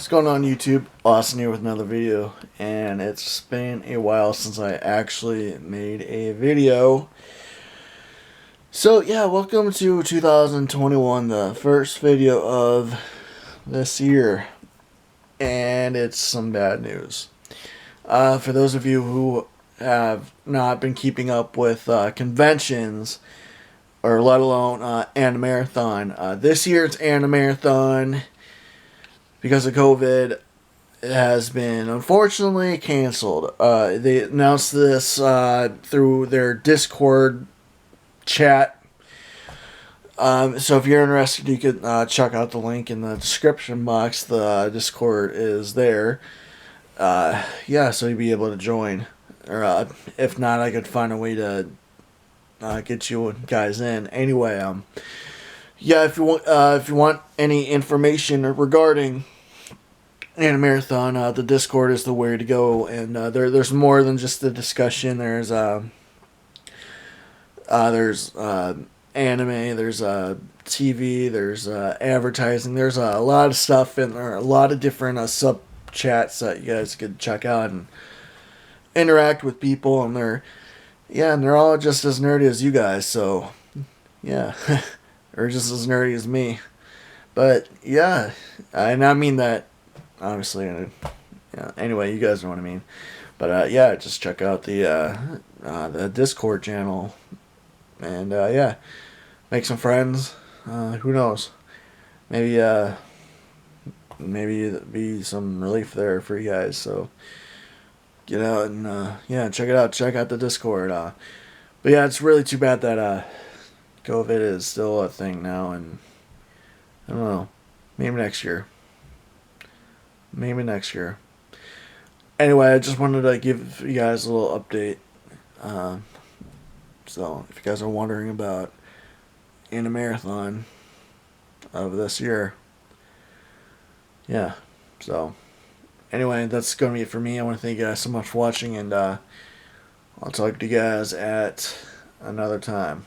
What's going on YouTube? Austin here with another video, and it's been a while since I actually made a video. So yeah, welcome to 2021, the first video of this year, and it's some bad news. For those of you who have not been keeping up with conventions, or let alone Animarathon, this year's Animarathon, because of COVID, it has been unfortunately canceled. They announced this through their Discord chat. So if you're interested, you could check out the link in the description box. The Discord is there. Yeah, so you'll be able to join. Or if not, I could find a way to get you guys in. Anyway, yeah, if you want any information regarding Animarathon, the Discord is the way to go, and there's more than just the discussion. There's anime, there's TV, there's advertising, there's a lot of stuff in there, a lot of different sub chats that you guys could check out and interact with people, and they're all just as nerdy as you guys, so yeah, or just as nerdy as me, but yeah, and I mean that. Honestly, yeah. Anyway, you guys know what I mean. But yeah, just check out the Discord channel, and yeah, make some friends. Who knows? Maybe maybe be some relief there for you guys. So get out and yeah, check it out. Check out the Discord. But yeah, it's really too bad that COVID is still a thing now, and I don't know. Maybe next year. Maybe next year. Anyway, I just wanted to give you guys a little update. So, if you guys are wondering about Animarathon of this year, yeah. So, anyway, that's going to be it for me. I want to thank you guys so much for watching, and I'll talk to you guys at another time.